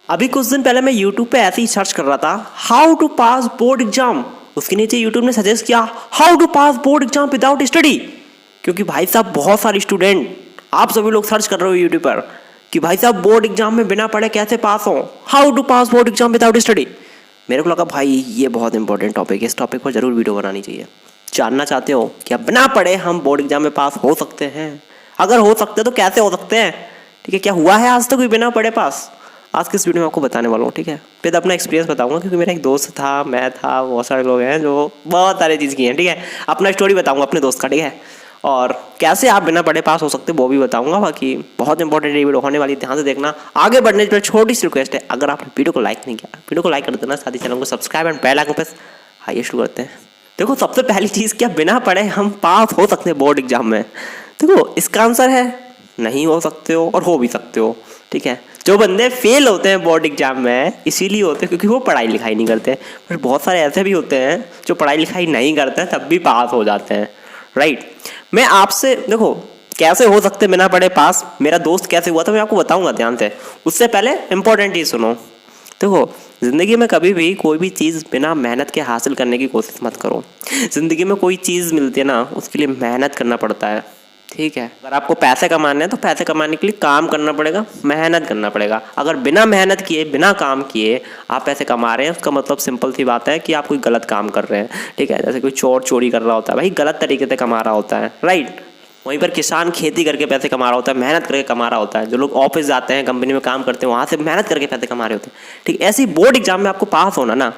अभी कुछ दिन पहले मैं YouTube पे ऐसे ही सर्च कर रहा था how to pass board exam. उसके नीचे YouTube ने सजेस्ट किया how to pass board exam without study. क्योंकि भाई साहब बहुत सारे स्टूडेंट, आप सभी लोग सर्च कर रहे हो YouTube पर कि भाई साहब बोर्ड एग्जाम में बिना पढ़े कैसे पास हो, how to pass board exam without study. मेरे को लगा भाई ये बहुत इंपॉर्टेंट टॉपिक है, इस टॉपिक पर जरूर वीडियो बनानी चाहिए। जानना चाहते हो कि अब बिना पढ़े हम बोर्ड एग्जाम में पास हो सकते हैं? अगर हो सकते हैं तो कैसे हो सकते हैं? ठीक है, क्या हुआ है आज तक कोई बिना पढ़े पास? आज की इस वीडियो में आपको बताने वाला हूँ। ठीक है, फिर अपना एक्सपीरियंस बताऊंगा क्योंकि मेरा एक दोस्त था, मैं था, बहुत सारे लोग हैं जो बहुत सारी चीज़ की हैं। ठीक है, अपना स्टोरी बताऊंगा अपने दोस्त का। ठीक है, और कैसे आप बिना पढ़े पास हो सकते वो भी बताऊंगा। बाकी बहुत इंपॉर्टेंट ये वीडियो होने वाली है, ध्यान से देखना। आगे बढ़ने से पहले छोटी सी रिक्वेस्ट है, अगर आपने वीडियो को लाइक नहीं किया, वीडियो को लाइक कर देना, साथ ही चैनल को सब्सक्राइब एंड बेल आइकन पे हाई शुरू करते हैं। देखो, सबसे पहली चीज़, क्या बिना पढ़े हम पास हो सकते हैं बोर्ड एग्जाम में? देखो, इसका आंसर है नहीं हो सकते हो और हो भी सकते हो। ठीक है, जो बंदे फेल होते हैं बोर्ड एग्जाम में इसीलिए होते हैं क्योंकि वो पढ़ाई लिखाई नहीं करते, पर बहुत सारे ऐसे भी होते हैं जो पढ़ाई लिखाई नहीं करते हैं तब भी पास हो जाते हैं। राइट, मैं आपसे देखो कैसे हो सकते बिना पढ़े पास, मेरा दोस्त कैसे हुआ था मैं आपको बताऊंगा ध्यान से। उससे पहले इंपॉर्टेंट चीज़ सुनो। देखो, ज़िंदगी में कभी भी कोई भी चीज़ बिना मेहनत के हासिल करने की कोशिश मत करो। ज़िंदगी में कोई चीज़ मिलती है ना, उसके लिए मेहनत करना पड़ता है। ठीक है, अगर आपको पैसे कमाने हैं तो पैसे कमाने के लिए काम करना पड़ेगा, मेहनत करना पड़ेगा। अगर बिना मेहनत किए, बिना काम किए आप पैसे कमा रहे हैं, उसका मतलब सिंपल सी बात है कि आप कोई गलत काम कर रहे हैं। ठीक है, जैसे कोई चोर चोरी कर रहा होता है, भाई गलत तरीके से कमा रहा होता है। राइट, वहीं पर किसान खेती करके पैसे कमा रहा होता है, मेहनत करके कमा रहा होता है। जो लोग ऑफिस जाते हैं, कंपनी में काम करते हैं, वहाँ से मेहनत करके पैसे कमा रहे होते हैं। ठीक, ऐसे ही बोर्ड एग्जाम में आपको पास होना ना,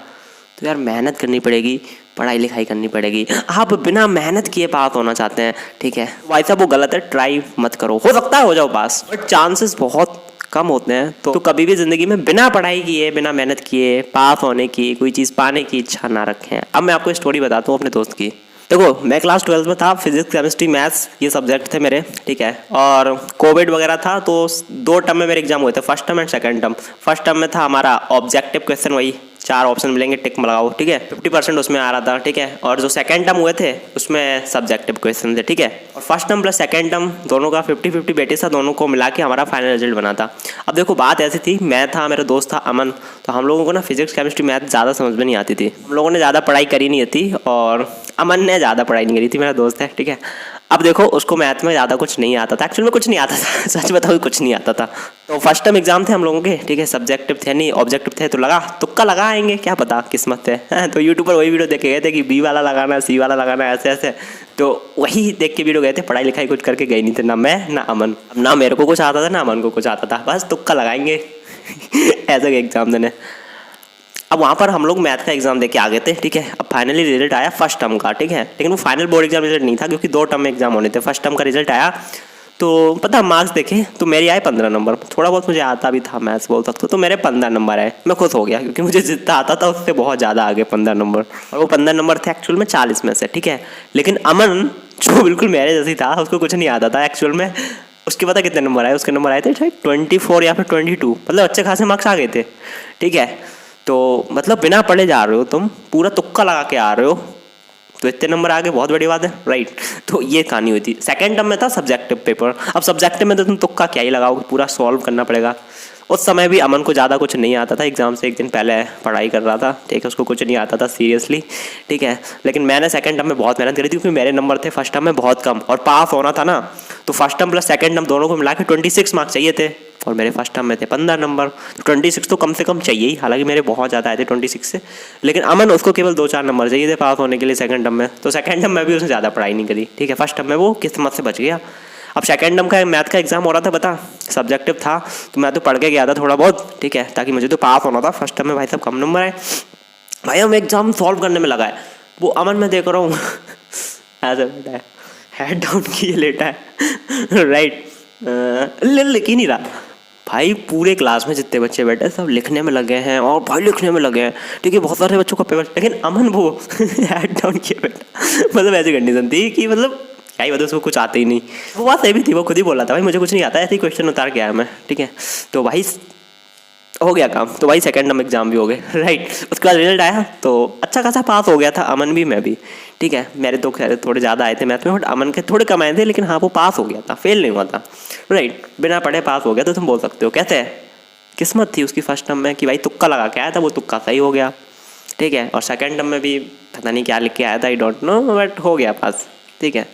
तो यार मेहनत करनी पड़ेगी, पढ़ाई लिखाई करनी पड़ेगी। आप बिना मेहनत किए पास होना चाहते हैं, ठीक है, भाई साहब वो गलत है, ट्राई मत करो। हो सकता है हो जाओ पास, बट चांसेस बहुत कम होते हैं। तो कभी भी ज़िंदगी में बिना पढ़ाई किए, बिना मेहनत किए पास होने की, कोई चीज़ पाने की इच्छा ना रखें। अब मैं आपको स्टोरी बताता हूँ अपने दोस्त की। देखो, मैं क्लास 12 में था, फिजिक्स केमिस्ट्री मैथ्स ये सब्जेक्ट थे मेरे। ठीक है, और कोविड वगैरह था तो 2 टर्म में मेरे एग्जाम हुए थे, first term and second term. First term में था हमारा ऑब्जेक्टिव क्वेश्चन, वही 4 ऑप्शन मिलेंगे, टिक लगाओ। ठीक है, 50% उसमें आ रहा था। ठीक है, और जो सेकंड टर्म हुए थे उसमें सब्जेक्टिव क्वेश्चन थे। ठीक है, और first term plus second term दोनों का 50-50 बेटिस था, दोनों को मिला के हमारा फाइनल रिजल्ट बना था। अब देखो, बात ऐसी थी, मैं था, मेरा दोस्त था अमन, तो हम लोगों को ना फिजिक्स केमिस्ट्री मैथ ज़्यादा समझ में नहीं आती थी। हम लोगों ने ज़्यादा पढ़ाई करी नहीं थी और अमन ने ज़्यादा पढ़ाई नहीं करी थी, मेरा दोस्त है। ठीक है, अब देखो उसको मैथ में ज़्यादा कुछ नहीं आता था, एक्चुअल में कुछ नहीं आता था सच बताओ कुछ नहीं आता था। तो फर्स्ट टर्म एग्जाम थे हम लोगों के। ठीक है, सब्जेक्टिव थे नहीं, ऑब्जेक्टिव थे, तो लगा तुक्का लगाएंगे, क्या पता किस्मत है। तो यूट्यूब पर वही वीडियो देख के गए थे कि बी वाला लगाना, सी वाला लगाना, ऐसे ऐसे। तो वही देख के वीडियो गए थे, पढ़ाई लिखाई कुछ करके गए नहीं थे, ना मैं ना अमन। अब ना मेरे को कुछ आता था ना अमन को कुछ आता था, बस तुक्का लगाएंगे ऐसे एग्जाम देने। अब वहाँ पर हम लोग मैथ का एग्जाम देके आ गए थे। ठीक है, अब फाइनली रिजल्ट आया फर्स्ट टर्म का। ठीक है, लेकिन वो फाइनल बोर्ड एग्जाम रिजल्ट नहीं था क्योंकि 2 टर्म में एग्जाम होने थे। फर्स्ट टर्म का रिजल्ट आया तो पता मार्क्स देखे तो मेरी आए 15 नंबर। थोड़ा बहुत मुझे आता भी था, मैथ्स बोल सकते हो, तो मेरे 15 नंबर आए। मैं खुश हो गया क्योंकि मुझे जितना आता था उससे बहुत ज़्यादा आगे 15 नंबर, और वो 15 नंबर थे एक्चुअल में 40 में से। ठीक है, लेकिन अमन जो बिल्कुल मेरे जैसी था, उसको कुछ नहीं आता था एक्चुअल में। उसके पता कितने नंबर आए? उसके नंबर आए थे शायद 24 या फिर 22, मतलब अच्छे खासे मार्क्स आ गए थे। ठीक है, तो मतलब बिना पढ़े जा रहे हो तुम, पूरा तुक्का लगा के आ रहे हो, तो इतने नंबर आ गए, बहुत बड़ी बात है। राइट, तो ये कहानी हुई थी। सेकंड टर्म में था सब्जेक्टिव पेपर। अब सब्जेक्टिव में तो तुम तुक्का क्या ही लगाओगे, पूरा सॉल्व करना पड़ेगा। उस समय भी अमन को ज़्यादा कुछ नहीं आता था, एग्जाम से एक दिन पहले पढ़ाई कर रहा था। ठीक है, उसको कुछ नहीं आता था सीरियसली। ठीक है, लेकिन मैंने सेकंड टर्म में बहुत मेहनत करी थी क्योंकि मेरे नंबर थे फर्स्ट टर्म में बहुत कम और पास होना था ना, तो first term plus second term दोनों को मिला के 26 मार्क्स चाहिए थे और मेरे फर्स्ट टर्म में थे 15 नंबर। तो 26 तो कम से कम चाहिए ही, हालांकि मेरे बहुत ज़्यादा आए थे 26 से, लेकिन अमन उसको केवल 2-4 नंबर चाहिए थे पास होने के लिए सेकंड टर्म में। तो सेकंड टर्म में भी उसने ज़्यादा पढ़ाई नहीं करी। ठीक है, फर्स्ट टर्म में वो किस्मत से बच गया। अब सेकंड टर्म का मैथ का एग्जाम हो रहा था, बता सब्जेक्टिव था, तो मैं तो पढ़ के गया था थोड़ा बहुत। ठीक है, ताकि मुझे तो पास होना था। फर्स्ट टर्म में भाई साहब कम नंबर आए, भाई हम एग्जाम सॉल्व करने में लगा है। वो अमन में देख रहा हूँ ऐसे बैठा है, हेड डाउन किए लेटा है। राइट, लिख ही नहीं रहा भाई। पूरे क्लास में जितने बच्चे बैठे सब लिखने में लगे हैं और भाई लिखने में लगे हैं। ठीक है, बहुत सारे बच्चों का पेपर, लेकिन अमन वो हेड डाउन किए बैठा। मतलब ऐसी कंडीशन थी कि मतलब क्या ही, मतलब उसको कुछ आता ही नहीं। वो बात सही भी थी, वो खुद ही बोला था भाई मुझे कुछ नहीं आता, ऐसे ही क्वेश्चन उतार के आया मैं। ठीक है, तो भाई हो गया काम, तो भाई सेकंड टर्म एग्जाम भी हो गए। राइट, उसके बाद रिजल्ट आया तो अच्छा खासा पास हो गया था अमन भी, मैं भी। ठीक है, मेरे तो खैर थोड़े ज़्यादा आए थे मैथ में, बट अमन के थोड़े कम आए थे, लेकिन हाँ वो पास हो गया था, फेल नहीं हुआ था। राइट, बिना पढ़े पास हो गया। तो तुम बोल सकते हो कैसे? किस्मत थी उसकी फर्स्ट टर्म में कि भाई तुक्का लगा के आया था, वो तुक्का सही हो गया, ठीक है। और सेकंड टर्म में भी पता नहीं क्या लिख के आया था, आई डोंट नो, बट हो गया पास, ठीक है।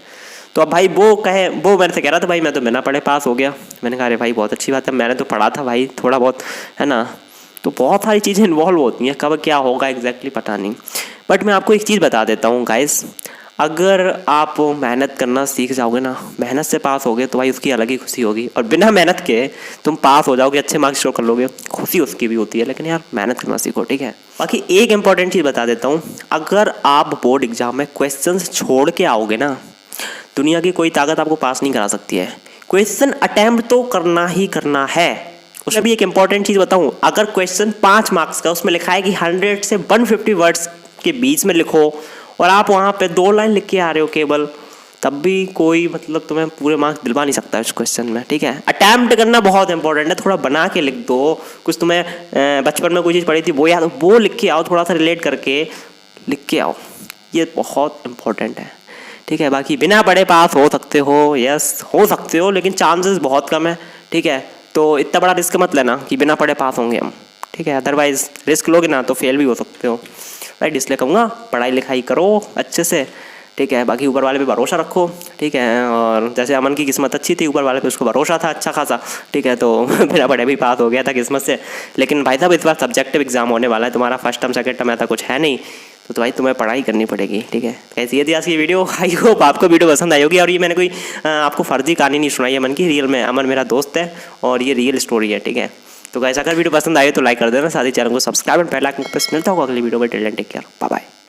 तो अब भाई वो मेरे से कह रहा था भाई मैं तो बिना पढ़े पास हो गया। मैंने कहा अरे भाई बहुत अच्छी बात है, मैंने तो पढ़ा था भाई थोड़ा बहुत, है ना। तो बहुत सारी चीज़ें इन्वॉल्व होती हैं, कब क्या होगा एग्जैक्टली पता नहीं। बट मैं आपको एक चीज़ बता देता हूँ गाइस, अगर आप मेहनत करना सीख जाओगे ना, मेहनत से पास होगे तो भाई उसकी अलग ही खुशी होगी। और बिना मेहनत के तुम पास हो जाओगे, अच्छे मार्क्स स्कोर कर लोगे, खुशी उसकी भी होती है, लेकिन यार मेहनत करना सीखो, ठीक है। बाकी एक इंपॉर्टेंट चीज़ बता देता हूँ, अगर आप बोर्ड एग्जाम में क्वेश्चंस छोड़ के आओगे ना, दुनिया की कोई ताकत आपको पास नहीं करा सकती है। क्वेश्चन अटेम्प्ट तो करना ही करना है। उसमें भी एक इंपॉर्टेंट चीज़ बताऊँ, अगर क्वेश्चन 5 मार्क्स का, उसमें लिखा है कि 100 से 150 वर्ड्स के बीच में लिखो, और आप वहाँ पे 2 लाइन लिख के आ रहे हो केवल, तब भी कोई मतलब तुम्हें पूरे मार्क्स दिलवा नहीं सकता इस क्वेश्चन में, ठीक है। अटेम्प्ट करना बहुत इंपॉर्टेंट है, थोड़ा बना के लिख दो, कुछ तुम्हें बचपन में कोई चीज़ पढ़ी थी वो याद, वो लिख के आओ, थोड़ा सा रिलेट करके लिख के आओ, ये बहुत इंपॉर्टेंट है, ठीक है। बाकी बिना पढ़े पास हो सकते हो, यस हो सकते हो, लेकिन चांसेस बहुत कम है, ठीक है। तो इतना बड़ा रिस्क मत लेना कि बिना पढ़े पास होंगे हम, ठीक है। अदरवाइज रिस्क लोगे ना तो फेल भी हो सकते हो, राइट। इसलिए कहूँगा पढ़ाई लिखाई करो अच्छे से, ठीक है। बाकी ऊपर वाले पे भरोसा रखो, ठीक है। और जैसे अमन की किस्मत अच्छी थी, ऊपर वाले पे उसको भरोसा था अच्छा खासा, ठीक है। तो बिना पढ़े भी पास हो गया था किस्मत से। लेकिन भाई साहब इस बार सब्जेक्टिव एग्जाम होने वाला है तुम्हारा, फर्स्ट टर्म सेकंड टर्म ऐसा कुछ है नहीं, तो भाई तुम्हें पढ़ाई करनी पड़ेगी, ठीक है। कैसी है थी आज की वीडियो, आई होप आपको वीडियो पसंद आई होगी। और ये मैंने कोई आपको फर्जी कहानी नहीं सुनाई अमन की, रियल में अमन मेरा दोस्त है और ये रियल स्टोरी है, ठीक है। तो गाइस अगर वीडियो पसंद आए तो लाइक कर देना, साथ ही चैनल को सब्सक्राइब एंड बेल आइकन को प्रेस। मिलता होगा अगली वीडियो में, till then take care, bye bye.